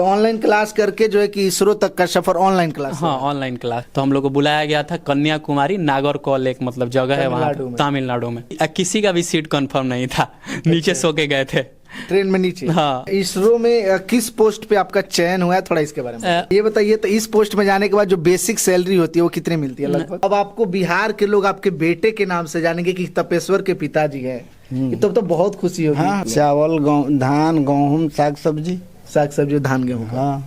तो online class करके जो है कि इसरो तक का सफर ऑनलाइन क्लास। हाँ, ऑनलाइन क्लास। तो हम लोग को बुलाया गया था कन्याकुमारी नागरकोइल, एक मतलब जगह है वहाँ तमिलनाडु में। किसी का भी सीट कंफर्म नहीं था, नीचे सो के गए थे ट्रेन में नीचे। हाँ। इसरो में किस पोस्ट पे आपका चयन हुआ है, थोड़ा इसके बारे में ये बताइए। तो इस पोस्ट में जाने के बाद जो बेसिक सैलरी होती है वो कितनी मिलती है लगभग? अब आपको बिहार के लोग आपके बेटे के नाम से जानेंगे कि तपेश्वर के पिताजी हैं, तब तो बहुत खुशी होगी। हाँ, चावल, धान, गेहूँ, साग सब्जी, धान गेहूँ। हाँ।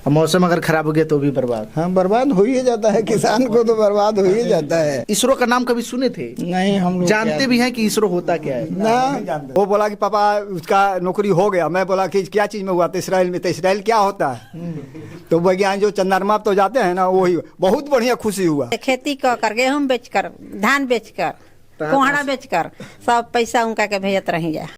मौसम अगर खराब हो गया तो भी बर्बाद। हाँ, बर्बाद हो ही जाता है, किसान को तो बर्बाद हो ही जाता है। इसरो का नाम कभी सुने थे? नहीं, हम लोग जानते भी हैं कि इसरो होता क्या है ना। वो बोला कि पापा उसका नौकरी हो गया। मैं बोला कि क्या चीज में हुआ? तो इसराइल में। तो इसराइल क्या होता है? तो वैज्ञानिक जो चंद्रमा तो जाते हैं ना, वही बहुत बढ़िया खुशी हुआ। खेती कर, गेहूँ बेचकर, धान बेचकर, कोहड़ा बेचकर सब पैसा उनका के भेजत रही है।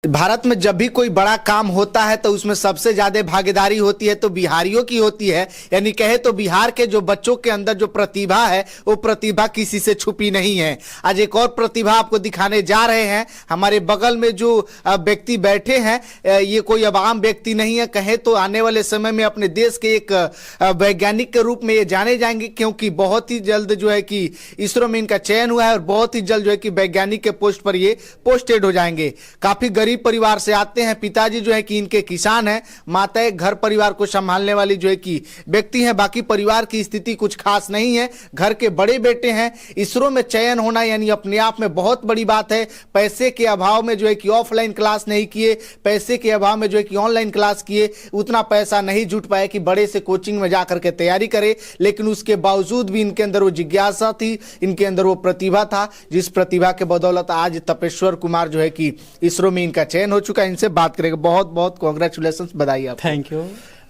भारत में जब भी कोई बड़ा काम होता है तो उसमें सबसे ज्यादा भागीदारी होती है तो बिहारियों की होती है। यानी कहे तो बिहार के जो बच्चों के अंदर जो प्रतिभा है वो प्रतिभा किसी से छुपी नहीं है। आज एक और प्रतिभा आपको दिखाने जा रहे हैं। हमारे बगल में जो व्यक्ति बैठे हैं ये कोई अब आम व्यक्ति नहीं है। कहे तो आने वाले समय में अपने देश के एक वैज्ञानिक के रूप में ये जाने जाएंगे, क्योंकि बहुत ही जल्द जो है कि इसरो में इनका चयन हुआ है और बहुत ही जल्द जो है कि वैज्ञानिक के पोस्ट पर ये पोस्टेड हो जाएंगे। काफी गरीब परिवार से आते हैं। पिताजी जो है कि इनके किसान हैं, माताएं घर परिवार को संभालने वाली जो है कि व्यक्ति हैं। बाकी परिवार की स्थिति कुछ खास नहीं है, घर के बड़े बेटे हैं। इसरो में चयन होना यानी अपने आप में बहुत बड़ी बात है। पैसे के अभाव में जो है कि ऑफलाइन क्लास नहीं किए, पैसे के अभाव में जो है कि ऑनलाइन क्लास किए, उतना पैसा नहीं जुट पाया कि बड़े से कोचिंग में जाकर के तैयारी करे। लेकिन उसके बावजूद भी इनके अंदर वो जिज्ञासा थी, इनके अंदर वो प्रतिभा था, जिस प्रतिभा के बदौलत आज तपेश्वर कुमार जो है कि इसरो में इनका चयन हो चुका है। इनसे बात करेंगे। बहुत बहुत कांग्रेचुलेशंस, बधाई आपको। Thank you.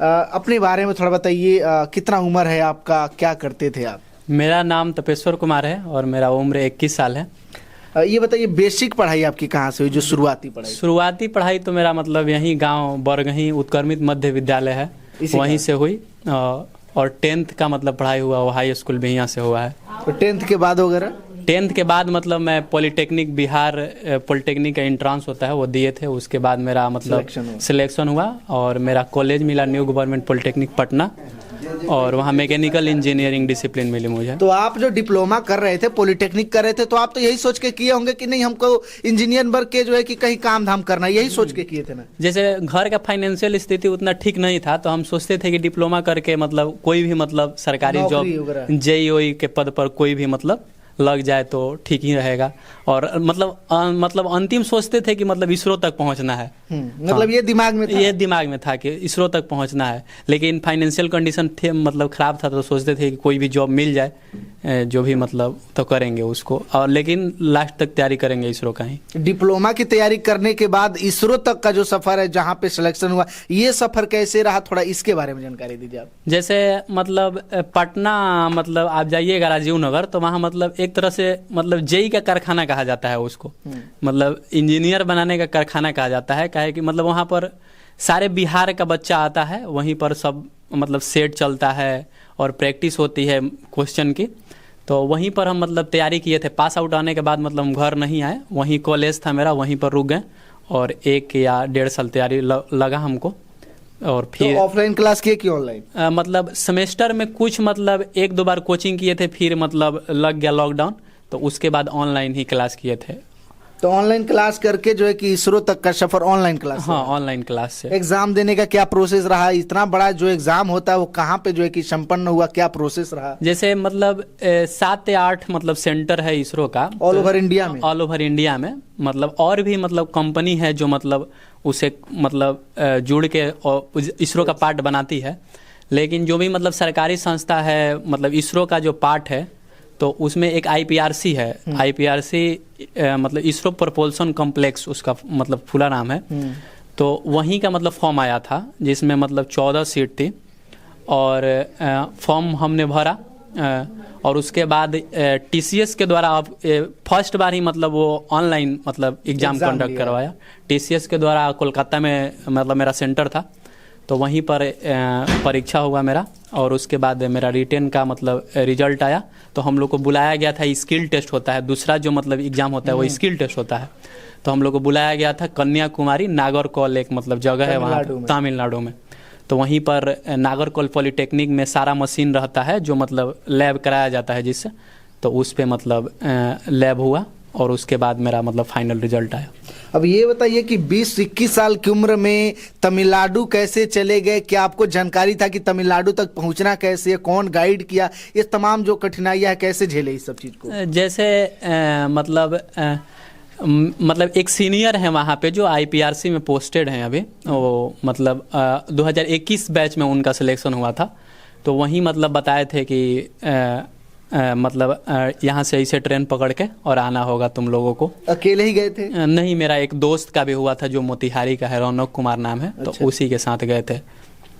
अपने बारे में थोड़ा बताइए, कितना उम्र है आपका, क्या करते थे आप? मेरा नाम तपेश्वर कुमार है और मेरा उम्र 21 साल है। ये बताइए बेसिक पढ़ाई आपकी कहाँ से हुई, जो शुरुआती पढ़ाई? शुरुआती पढ़ाई तो मेरा मतलब यहीं गांव बरगही उत्क्रमित मध्य विद्यालय है, वहीं से हुई। और 10th का मतलब पढ़ाई हुआ वो हाई स्कूल भी यहाँ से हुआ है। तो 10th के बाद वगैरह? 10th के बाद मतलब मैं पॉलिटेक्निक, बिहार पॉलिटेक्निक का एंट्रांस होता है वो दिए थे। उसके बाद मेरा मतलब सिलेक्शन हुआ और मेरा कॉलेज मिला न्यू गवर्नमेंट पॉलिटेक्निक पटना, और वहाँ मैकेनिकल इंजीनियरिंग डिसिप्लिन मिली मुझे। तो आप जो डिप्लोमा कर रहे थे, पॉलिटेक्निक कर रहे थे, तो आप तो यही सोच के किए होंगे कि नहीं हमको इंजीनियर बन के जो है कि कहीं काम धाम करना, यही सोच के किए थे ना? जैसे घर का फाइनेंशियल स्थिति उतना ठीक नहीं था तो हम सोचते थे कि डिप्लोमा करके मतलब कोई भी मतलब सरकारी जॉब, जेईई के पद पर कोई भी मतलब लग जाए तो ठीक ही रहेगा। और मतलब अंतिम सोचते थे कि मतलब इसरो तक पहुंचना है। मतलब हाँ, ये दिमाग में था कि इसरो तक पहुंचना है। लेकिन फाइनेंशियल कंडीशन थे मतलब खराब था, तो सोचते थे कि कोई भी जॉब मिल जाए जो भी मतलब तो करेंगे उसको, और लेकिन लास्ट तक तैयारी करेंगे इसरो का ही। डिप्लोमा की तैयारी करने के बाद इसरो तक का जो सफर है, जहाँ पे सिलेक्शन हुआ, ये सफर कैसे रहा, थोड़ा इसके बारे में जानकारी दीजिए आप। जैसे मतलब पटना मतलब आप जाइएगा राजीव नगर, तो वहाँ मतलब एक तरह से मतलब जेई का कारखाना कहा जाता है उसको, मतलब इंजीनियर बनाने का कारखाना कहा जाता है। काहे कि मतलब वहाँ पर सारे बिहार का बच्चा आता है, वहीं पर सब मतलब सेट चलता है और प्रैक्टिस होती है क्वेश्चन की। तो वहीं पर हम मतलब तैयारी किए थे। पास आउट आने के बाद मतलब हम घर नहीं आए, वहीं कॉलेज था मेरा, वहीं पर रुक गए और 1 या 1.5 साल तैयारी लगा हमको। और फिर तो ऑफलाइन क्लास किए कि ऑनलाइन? मतलब सेमेस्टर में कुछ मतलब 1-2 बार कोचिंग किए थे, फिर मतलब लग गया लॉकडाउन, तो उसके बाद ऑनलाइन ही क्लास किए थे। तो ऑनलाइन क्लास करके जो है कि इसरो तक का सफर ऑनलाइन क्लास? हाँ, ऑनलाइन क्लास से। एग्जाम देने का क्या प्रोसेस रहा? इतना बड़ा जो एग्जाम होता है वो कहाँ पे जो है कि संपन्न हुआ, क्या प्रोसेस रहा? जैसे मतलब 7 या 8 मतलब सेंटर है इसरो का ऑल ओवर इंडिया में। ऑल ओवर इंडिया में मतलब और भी मतलब कंपनी है जो मतलब उसे मतलब जुड़ के इसरो का पार्ट बनाती है। लेकिन जो भी मतलब सरकारी संस्था है, मतलब इसरो का जो पार्ट है, तो उसमें एक IPRC है। IPRC मतलब इसरो प्रपोल्सन कॉम्प्लेक्स उसका मतलब पूरा नाम है। तो वहीं का मतलब फॉर्म आया था जिसमें मतलब 14 सीट थी, और फॉर्म हमने भरा और उसके बाद TCS के द्वारा अब फर्स्ट बार ही मतलब वो ऑनलाइन मतलब एग्जाम कंडक्ट करवाया। TCS के द्वारा कोलकाता में मतलब मेरा सेंटर था, तो वहीं पर परीक्षा हुआ मेरा, और उसके बाद मेरा रिटेन का मतलब रिजल्ट आया। तो हम लोग को बुलाया गया था, स्किल टेस्ट होता है, दूसरा जो मतलब एग्जाम होता है वो स्किल टेस्ट होता है। तो हम लोग को बुलाया गया था कन्याकुमारी नागरकोल, एक मतलब जगह है वहाँ तमिलनाडु में। तो वहीं पर नागरकोल पॉलिटेक्निक में सारा मशीन रहता है जो मतलब लैब कराया जाता है जिससे, तो उस पे मतलब लैब हुआ और उसके बाद मेरा मतलब फाइनल रिजल्ट आया। अब ये बताइए कि 20-21 साल की उम्र में तमिलनाडु कैसे चले गए? क्या आपको जानकारी था कि तमिलनाडु तक पहुंचना कैसे है? कौन गाइड किया? ये तमाम जो कठिनाइयां है कैसे झेले इस सब चीज को? जैसे मतलब एक सीनियर है वहाँ पे जो IPRC में पोस्टेड हैं अभी, वो मतलब 2021 बैच में उनका सिलेक्शन हुआ था। तो वहीं मतलब बताए थे कि मतलब यहाँ से ऐसे ट्रेन पकड़ के और आना होगा तुम लोगों को। अकेले ही गए थे? नहीं, मेरा एक दोस्त का भी हुआ था जो मोतिहारी का है, रौनक कुमार नाम है। तो उसी के साथ गए थे।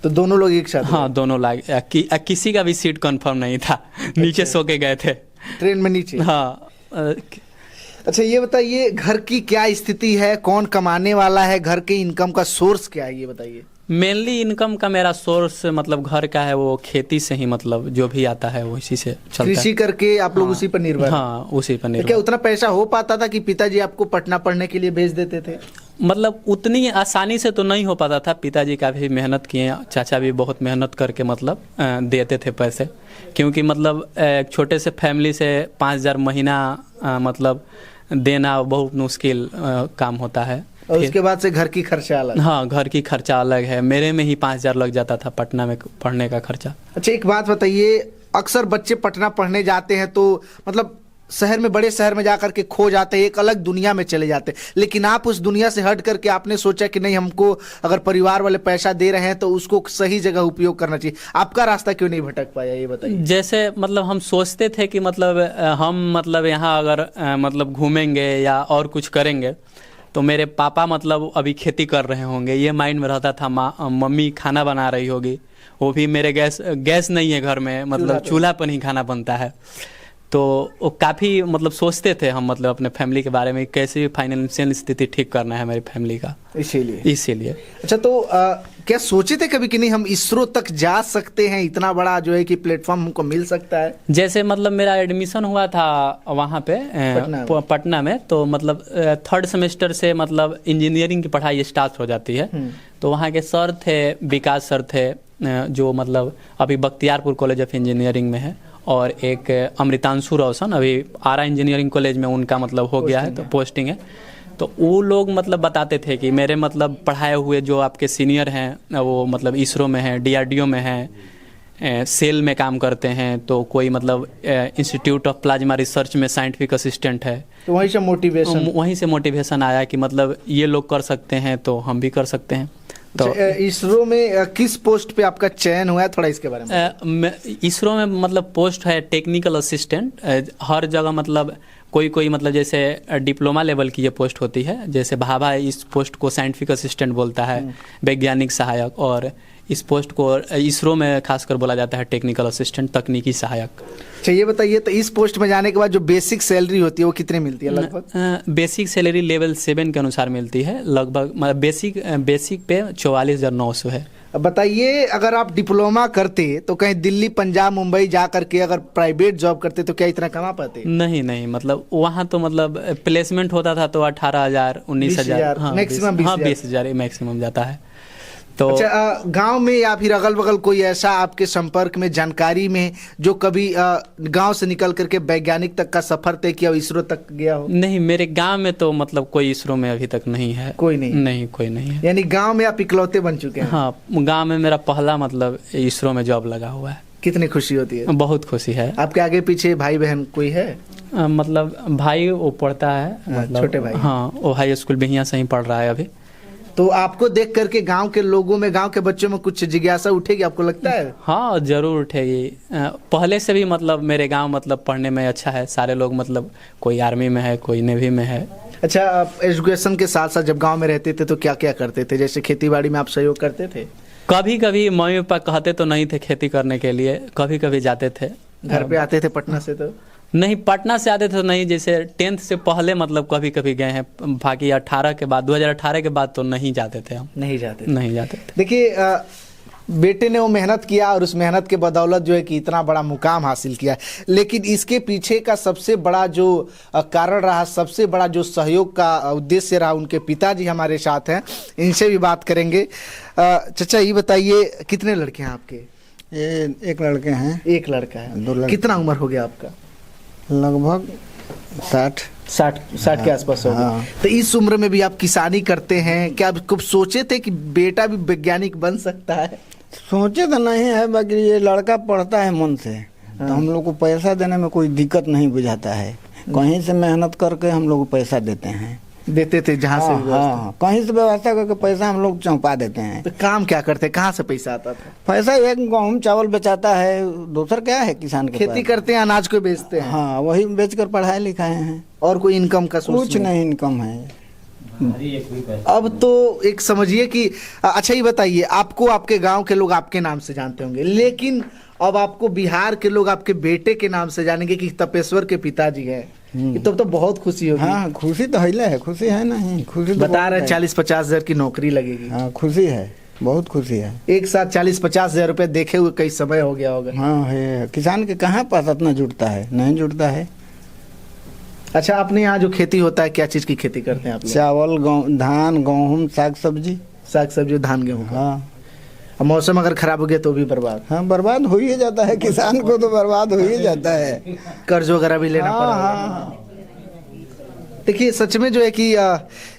तो दोनों लोग एक साथ? हाँ, दोनों लोग। किसी का भी सीट कंफर्म नहीं था, नीचे सो के गए थे ट्रेन में नीचे। हाँ। अच्छा ये बताइए, घर की क्या स्थिति है? कौन कमाने वाला है? घर के इनकम का सोर्स क्या है, ये बताइए। मेनली इनकम का मेरा सोर्स मतलब घर का है, वो खेती से ही मतलब जो भी आता है वो इसी से चलता है। कृषि करके आप लोग उसी पर निर्भर? हाँ, उसी पर निर्भर। क्या उतना पैसा हो पाता था कि पिताजी आपको पटना पढ़ने के लिए भेज देते थे? मतलब उतनी आसानी से तो नहीं हो पाता था। पिताजी का भी मेहनत किए, चाचा भी बहुत मेहनत करके मतलब देते थे पैसे, क्योंकि मतलब एक छोटे से फैमिली से 5,000 महीना मतलब देना बहुत मुश्किल काम होता है। और उसके बाद से घर की खर्चा अलग? हाँ, घर की खर्चा अलग है। मेरे में ही 5,000 लग जाता था पटना में पढ़ने का खर्चा। अच्छा एक बात बताइए, अक्सर बच्चे पटना पढ़ने जाते हैं तो मतलब शहर में, बड़े शहर में जाकर के खो जाते हैं, एक अलग दुनिया में चले जाते हैं। लेकिन आप उस दुनिया से हट करके आपने सोचा कि नहीं, हमको अगर परिवार वाले पैसा दे रहे हैं तो उसको सही जगह उपयोग करना चाहिए। आपका रास्ता क्यों नहीं भटक पाया, ये बताइए। जैसे मतलब हम सोचते थे कि मतलब हम मतलब यहाँ अगर मतलब घूमेंगे या और कुछ करेंगे तो मेरे पापा मतलब अभी खेती कर रहे होंगे, ये माइंड में रहता था। मम्मी खाना बना रही होगी, वो भी मेरे गैस नहीं है घर में, मतलब चूल्हा पर ही खाना बनता है। तो वो काफ़ी मतलब सोचते थे हम मतलब अपने फैमिली के बारे में, कैसे भी फाइनेंशियल स्थिति ठीक करना है मेरी फैमिली का, इसीलिए। अच्छा तो क्या सोचे थे कभी कि नहीं हम इसरो तक जा सकते हैं, इतना बड़ा जो है कि प्लेटफॉर्म हमको मिल सकता है? जैसे मतलब मेरा एडमिशन हुआ था वहाँ पे पटना में, तो मतलब 3rd सेमेस्टर से मतलब इंजीनियरिंग की पढ़ाई स्टार्ट हो जाती है। तो वहाँ के सर थे, विकास सर थे, जो मतलब अभी बख्तियारपुर कॉलेज ऑफ इंजीनियरिंग में है, और एक अमृतांशु रोशन अभी आरा इंजीनियरिंग कॉलेज में उनका मतलब हो गया है, तो पोस्टिंग है। तो वो लोग मतलब बताते थे कि मेरे मतलब पढ़ाए हुए जो आपके सीनियर हैं वो मतलब इसरो में हैं, DRDO में हैं, सेल में काम करते हैं, तो कोई मतलब इंस्टीट्यूट ऑफ प्लाज्मा रिसर्च में साइंटिफिक असिस्टेंट है। तो वहीं से मोटिवेशन आया कि मतलब ये लोग कर सकते हैं तो हम भी कर सकते हैं। तो इसरो में किस पोस्ट पे आपका चयन हुआ है, थोड़ा इसके बारे में? इसरो में मतलब पोस्ट है टेक्निकल असिस्टेंट। हर जगह मतलब कोई मतलब जैसे डिप्लोमा लेवल की ये पोस्ट होती है, जैसे भाभा इस पोस्ट को साइंटिफिक असिस्टेंट बोलता है, वैज्ञानिक सहायक, और इस पोस्ट को इसरो में खासकर बोला जाता है टेक्निकल असिस्टेंट, तकनीकी सहायक। अच्छा ये बताइए, तो इस पोस्ट में जाने के बाद जो बेसिक सैलरी होती है वो कितनी मिलती है लगभग? बेसिक सैलरी लेवल 7 के अनुसार मिलती है लगभग, मतलब बेसिक पे 44,900 है। अब बताइए, अगर आप डिप्लोमा करते तो कहीं दिल्ली, पंजाब, मुंबई जा करके अगर प्राइवेट जॉब करते तो क्या इतना कमा पाते? नहीं, मतलब वहाँ तो मतलब प्लेसमेंट होता था तो 18,000 19,000 मैक्सिमम 20,000 मैक्सिमम जाता है। तो अच्छा गांव में या फिर अगल बगल कोई ऐसा आपके संपर्क में, जानकारी में, जो कभी गांव से निकल करके वैज्ञानिक तक का सफर तय किया, इसरो तक गया हो? नहीं, मेरे गांव में तो मतलब कोई इसरो में अभी तक नहीं है। कोई नहीं? कोई नहीं है। यानी गांव में आप इकलौते बन चुके हैं? हाँ, गांव में मेरा पहला मतलब इसरो में जॉब लगा हुआ है। कितनी खुशी होती है? बहुत खुशी है। आपके आगे पीछे भाई बहन कोई है? मतलब भाई वो पढ़ता है, मतलब छोटे भाई? हाँ, वो हाई स्कूल बिहिया से ही पढ़ रहा है अभी। तो आपको देख करके गांव के लोगों में, गांव के बच्चों में कुछ जिज्ञासा उठेगी, आपको लगता है? हाँ, जरूर उठेगी। पहले से भी मतलब मेरे गांव मतलब पढ़ने में अच्छा है, सारे लोग मतलब कोई आर्मी में है, कोई नेवी में है। अच्छा, आप एजुकेशन के साथ साथ जब गांव में रहते थे तो क्या क्या करते थे? जैसे खेती बाड़ी में आप सहयोग करते थे? कभी कभी मम्मी पापा कहते तो नहीं थे खेती करने के लिए, कभी कभी जाते थे। घर पे आते थे पटना से? तो नहीं, पटना से आते थे तो नहीं, जैसे 10th से पहले मतलब कभी कभी गए हैं, बाकी 18 के बाद, 2018 के बाद तो नहीं जाते थे हम। नहीं जाते थे। नहीं जाते थे। देखिए बेटे ने वो मेहनत किया और उस मेहनत के बदौलत जो है कि इतना बड़ा मुकाम हासिल किया। लेकिन इसके पीछे का सबसे बड़ा जो कारण रहा, सबसे बड़ा जो सहयोग का उद्देश्य रहा, उनके पिताजी हमारे साथ हैं, इनसे भी बात करेंगे। चाचा ये बताइए, कितने लड़के हैं आपके? ये एक लड़के हैं। एक लड़का है। 2 लड़के। कितना उम्र हो गया आपका? लगभग 60 के आसपास हो गया। हाँ। तो इस उम्र में भी आप किसानी करते हैं, क्या आप कब सोचे थे कि बेटा भी वैज्ञानिक बन सकता है? सोचे तो नहीं है, बाकी ये लड़का पढ़ता है मन से, तो हम लोग को पैसा देने में कोई दिक्कत नहीं बुझाता है। कहीं से मेहनत करके हम लोग को पैसा देते हैं। देते थे जहाँ से हाँ, भी व्यवस्था। हाँ, कहीं से व्यवस्था करके पैसा हम लोग चौंपा देते हैं। तो काम क्या करते, कहाँ से पैसा आता था? पैसा एक गेहूँ चावल बेचाता है, दूसरा क्या है किसान के खेती पास? करते हैं, अनाज को बेचते हैं। हाँ, वही बेचकर पढ़ाए लिखाए हैं। और कोई इनकम का सोर्स कुछ नहीं इनकम है। अब तो एक समझिए कि अच्छा ये बताइए, आपको आपके गांव के लोग आपके नाम से जानते होंगे, लेकिन अब आपको बिहार के लोग आपके बेटे के नाम से जानेंगे कि तपेश्वर के पिताजी हैं। तब तो बहुत खुशी होगी। हाँ, खुशी तो है, खुशी है नहीं, खुशी तो बता बहुत रहे है। 40-50 हजार की नौकरी लगेगी। हाँ, खुशी है, बहुत खुशी है। एक साथ 40-50 हजार रुपए देखे हुए कई समय हो गया होगा। हाँ है, किसान के कहाँ पास इतना जुटता है, नहीं जुटता है। अच्छा, आपने यहाँ जो खेती होता है, क्या चीज की खेती करते हैं आप लोग? चावल, धान, गेहूँ, साग सब्जी। साग सब्जी, धान, गेहूँ का। हाँ और मौसम अगर खराब हो गया तो भी बर्बाद। हाँ, बर्बाद हो ही जाता है, किसान को तो बर्बाद हो ही जाता है। कर्ज वगैरह भी लेना हाँ, पड़ा। हाँ, देखिए, सच में जो है कि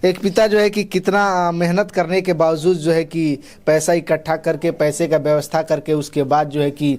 एक पिता जो है कि कितना मेहनत करने के बावजूद जो है कि पैसा इकट्ठा करके, पैसे का व्यवस्था करके उसके बाद जो है कि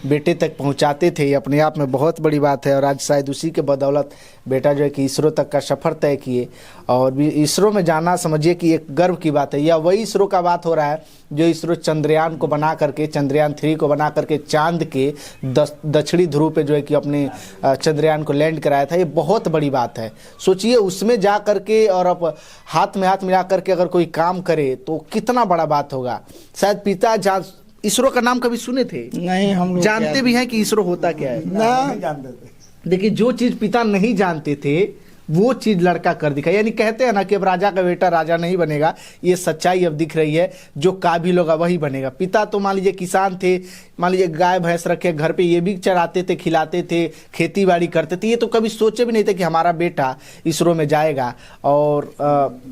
बेटे तक पहुंचाते थे, ये अपने आप में बहुत बड़ी बात है। और आज शायद उसी के बदौलत बेटा जो है कि इसरो तक का सफ़र तय किए, और भी इसरो में जाना समझिए कि एक गर्व की बात है। या वही इसरो का बात हो रहा है जो इसरो चंद्रयान को बना करके, चंद्रयान 3 को बना करके चांद के दक्षिणी ध्रुव पे जो है कि अपने चंद्रयान को लैंड कराया था। ये बहुत बड़ी बात है। सोचिए, उसमें जा करके और अब हाथ में हाथ मिला करके अगर कोई काम करे तो कितना बड़ा बात होगा। शायद पिता इसरो का नाम कभी सुने थे? नहीं, हम लोग जानते भी हैं कि इसरो होता क्या है? ना, जानते थे। देखिए, जो चीज पिता नहीं जानते थे वो चीज लड़का कर दिखा। यानी कहते हैं ना कि अब राजा का बेटा राजा नहीं बनेगा, ये सच्चाई अब दिख रही है। जो काबिल होगा वही बनेगा। पिता तो मान लीजिए किसान थे, मान लीजिए गाय भैंस रखे घर पे, ये भी चराते थे, खिलाते थे, खेती बाड़ी करते थे। ये तो कभी सोचे भी नहीं थे कि हमारा बेटा इसरो में जाएगा। और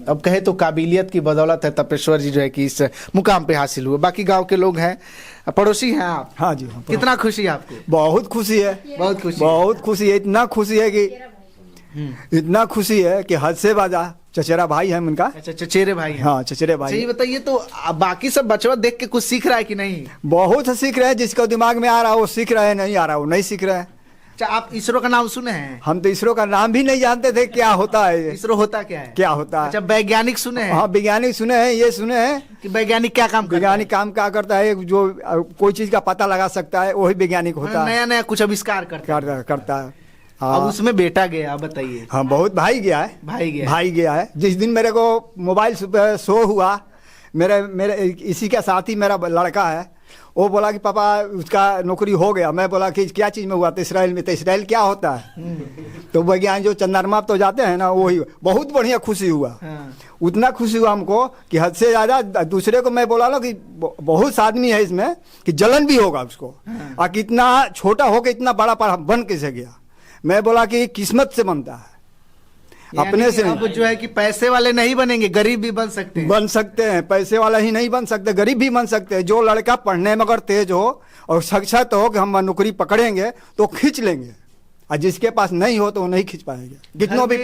अब कहे तो काबिलियत की बदौलत है तपेश्वर जी जो है कि इस मुकाम पे हासिल हुए। बाकी गाँव के लोग हैं, पड़ोसी हैं आप? हाँ जी, हाँ। कितना खुशी है आपको? बहुत खुशी है, बहुत खुशी। बहुत खुशी है। इतना खुशी है कि इतना खुशी है कि हद से बाजा। चचेरा भाई है उनका। अच्छा, चचेरे भाई हैं। हाँ, चचेरे भाई। सही बताइए, तो बाकी सब बचवा देख के कुछ सीख रहा है कि नहीं? बहुत सीख रहे हैं, जिसको दिमाग में आ रहा है वो सीख रहे हैं, नहीं आ रहा वो नहीं सीख रहे हैं। अच्छा, आप इसरो का नाम सुने हैं? हम तो इसरो का नाम भी नहीं जानते थे क्या होता है ये। इसरो होता क्या है? क्या होता है? अच्छा, वैज्ञानिक सुने हैं? हाँ, वैज्ञानिक सुने हैं, ये सुने हैं कि वैज्ञानिक क्या काम करता है? वैज्ञानिक काम क्या करता है, जो कोई चीज का पता लगा सकता है वही वैज्ञानिक होता है, नया नया कुछ आविष्कार करता है। करता है। अब हाँ, उसमें बेटा गया, आप बताइए। हाँ, बहुत भाई गया है। भाई गया है। जिस दिन मेरे को मोबाइल शो हुआ, मेरे इसी का साथी मेरा लड़का है, वो बोला कि पापा उसका नौकरी हो गया। मैं बोला कि क्या चीज़ में हुआ? तो इसराइल में। तो इसराइल क्या होता है? तो वैज्ञानिक जो चंद्रमा तो जाते हैं ना, वही। बहुत बढ़िया खुशी हुआ। हाँ। उतना खुशी हुआ हमको कि हद से ज़्यादा। दूसरे को मैं बोला ना कि बहुत आदमी है इसमें कि जलन भी होगा उसको। हाँ। और कितना छोटा होकर इतना बड़ा बन कैसे गया? मैं बोला कि किस्मत से बनता है, अपने से अब जो है कि पैसे वाले नहीं बनेंगे, गरीब भी बन सकते हैं। बन सकते हैं। पैसे वाला ही नहीं बन सकते, गरीब भी बन सकते हैं। जो लड़का पढ़ने में अगर तेज हो और सक्षम हो कि हम नौकरी पकड़ेंगे तो खींच लेंगे, और जिसके पास नहीं हो तो वो नहीं खींच पाएंगे। कितनों भी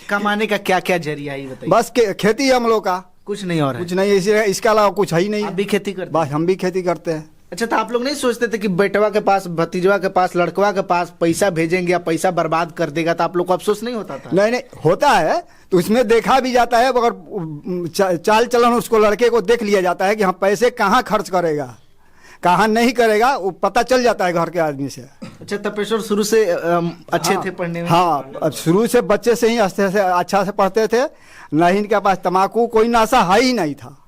कमाने का क्या क्या जरिया है बताइए? बस खेती है हम लोग का, कुछ नहीं और कुछ नहीं। इसके अलावा कुछ है ही नहीं। आप भी खेती करते बस हम भी खेती करते हैं। अच्छा, तो आप लोग नहीं सोचते थे कि बेटवा के पास, भतीजवा के पास, लड़कवा के पास पैसा भेजेंगे या पैसा बर्बाद कर देगा, तो आप लोग को अफसोस नहीं होता था? नहीं, होता है। तो उसमें देखा भी जाता है, अगर चाल चलन उसको लड़के को देख लिया जाता है कि हाँ पैसे कहाँ खर्च करेगा, कहाँ नहीं करेगा, वो पता चल जाता है घर के आदमी से। अच्छा, तपेश्वर शुरू से अच्छे थे पढ़ने में? हाँ, शुरू से बच्चे से ही अच्छा से पढ़ते थे। नहीं, इनके पास तम्बाकू कोई नशा है ही नहीं था।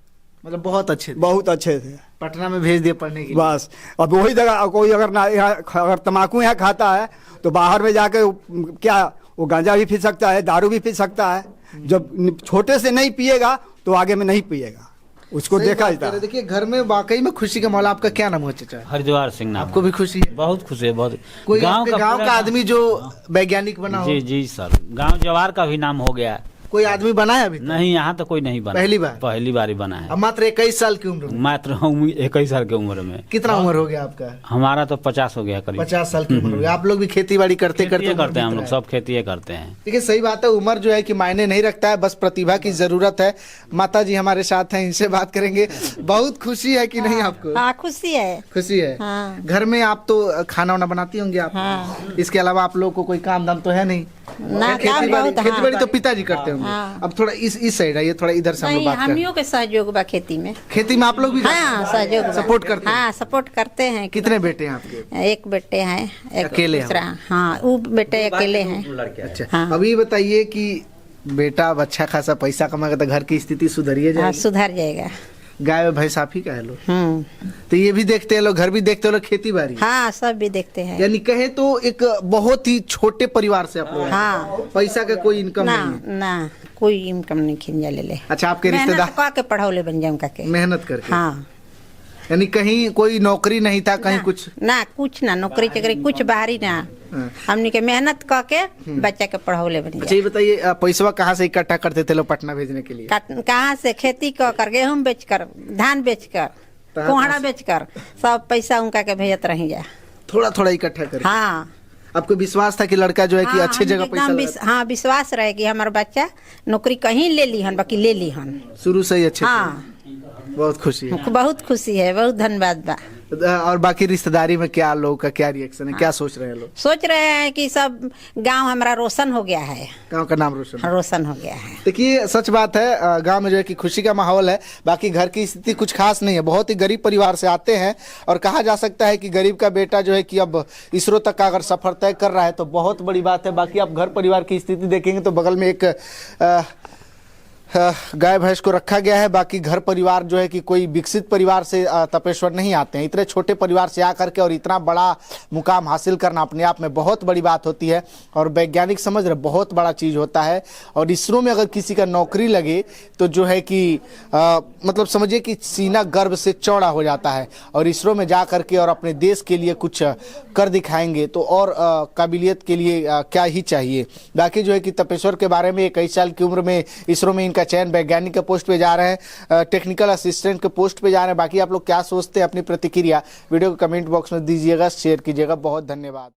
मतलब बहुत अच्छे थे? बहुत अच्छे थे। पटना में भेज दिए पढ़ने के लिए? बस अब वही जगह कोई अगर तम्बाकू यहाँ खाता है तो बाहर में जाके क्या वो गांजा भी पी सकता है, दारू भी पी सकता है। जब छोटे से नहीं पिएगा तो आगे में नहीं पिएगा। उसको सही देखा बात जाता कह रहे। है। देखिए घर में वाकई में खुशी का माहौल। आपका क्या नाम है चाचा? हरिद्वार सिंह नाम आपको भी खुशी है? बहुत खुश है बहुत। कोई गांव का पूरा आदमी जो वैज्ञानिक बना हो? जी जी सर, गांव जवार का भी नाम हो गया। कोई आदमी बना है अभी? नहीं, यहाँ तो कोई नहीं बना। पहली बार? पहली बार ही बना है। अब मात्र 21 साल की उम्र में? मात्र 21 साल की उम्र में। कितना उम्र हो गया आपका? हमारा तो 50 हो गया करीब। 50 साल की उम्र हो गया। आप लोग भी खेती बाड़ी करते खेती उम्र करते हैं, हम बीत लोग रहा है। सब खेती करते हैं। देखिए सही बात है, उम्र जो है कि मायने नहीं रखता है, बस प्रतिभा की जरूरत है। माता जी हमारे साथ हैं, इनसे बात करेंगे। बहुत खुशी है कि नहीं आपको? हाँ खुशी है। खुशी है। हाँ। घर में आप तो खाना वाना बनाती होंगी आप? हाँ। इसके अलावा आप लोगों को कोई काम धाम तो है नहीं? ना, खेती काम बाड़ी, बहुत, खेती हाँ। बाड़ी तो पिताजी करते होंगे। हाँ। अब थोड़ा इस साइड आइए, थोड़ा इधर से हम लोग नहीं, बात करें। हमियों के सहयोग बा खेती में। खेती में आप लोग भी हाँ सहयोग बा। सपोर्ट करते हैं? हाँ सपोर्ट करते हैं। कितने बेटे हैं आपके? एक बेटे हैं, एक अकेले हैं? दूसरा। हाँ वो बेटे अकेले हैं। अच्छा हाँ। अभी बताइए कि बेटा अब अच्छा खासा पैसा कमाएगा तो घर की स्थिति सुधरिए हाँ जाएगी। सुधर जाएगा। गाय भैंस आप ही का है लोग, तो ये भी देखते हैं लोग, घर भी देखते हैं लोग, खेती बाड़ी। हाँ सब भी देखते हैं। यानी कहे तो एक बहुत ही छोटे परिवार से आप लोग हैं। हाँ। पैसा का कोई इनकम ना नहीं है। ना कोई इनकम नहीं खिंजा ले ले। अच्छा आपके रिश्तेदार मेहनत कह के पढ़ौले बन जाऊँ का के। मेहनत करके? हाँ। यानी कहीं कोई नौकरी नहीं था, कहीं कुछ? ना कुछ ना नौकरी चाकरी कुछ बाहरी ना। हाँ। हमने के मेहनत कह के बच्चा के पढ़ौले बन अच्छा ये बताइए पैसा कहाँ से इकट्ठा करते थे लोग पटना भेजने के लिए? कहाँ से खेती कर गेहूँ बेच कर, धान बेच कर, कोहड़ा बेच कर, सब पैसा उनका के भेजत रही जा। थोड़ा थोड़ा इकट्ठा करके? हाँ। आपको विश्वास था कि लड़का जो है कि हाँ, अच्छी जगह हमके पैसा एकदम लगाता? हाँ विश्वास रहे कि हमारा बच्चा नौकरी कहीं ले ली हन, बाकी ले ली हन। शुरू से ही अच्छे हाँ से? बहुत खुशी है। बहुत खुशी है, बहुत धन्यवाद बा। और बाकी रिश्तेदारी में क्या लोगों का क्या रिएक्शन है, क्या सोच रहे हैं लोग? सोच रहे हैं कि सब गांव हमारा रोशन हो गया है। गांव का नाम रोशन है। रोशन हो गया है। देखिए सच बात है, गांव में जो है कि खुशी का माहौल है। बाकी घर की स्थिति कुछ खास नहीं है, बहुत ही गरीब परिवार से आते हैं और कहा जा सकता है कि गरीब का बेटा जो है कि अब इसरो तक का अगर सफर तय कर रहा है तो बहुत बड़ी बात है। बाकी आप घर परिवार की स्थिति देखेंगे तो बगल में एक गाय भैंस को रखा गया है। बाकी घर परिवार जो है कि कोई विकसित परिवार से तपेश्वर नहीं आते हैं। इतने छोटे परिवार से आकर के और इतना बड़ा मुकाम हासिल करना अपने आप में बहुत बड़ी बात होती है और वैज्ञानिक समझ रहे बहुत बड़ा चीज़ होता है। और इसरो में अगर किसी का नौकरी लगे तो जो है कि मतलब समझिए कि सीना गर्व से चौड़ा हो जाता है और इसरो में जा करके और अपने देश के लिए कुछ कर दिखाएंगे तो और काबिलियत के लिए क्या ही चाहिए। बाकी जो है कि तपेश्वर के बारे में 21 साल की उम्र में इसरो में इनका चयन वैज्ञानिक के पोस्ट पे जा रहे हैं, टेक्निकल असिस्टेंट के पोस्ट पे जा रहे हैं। बाकी आप लोग क्या सोचते हैं, अपनी प्रतिक्रिया वीडियो को कमेंट बॉक्स में दीजिएगा, शेयर कीजिएगा। बहुत धन्यवाद।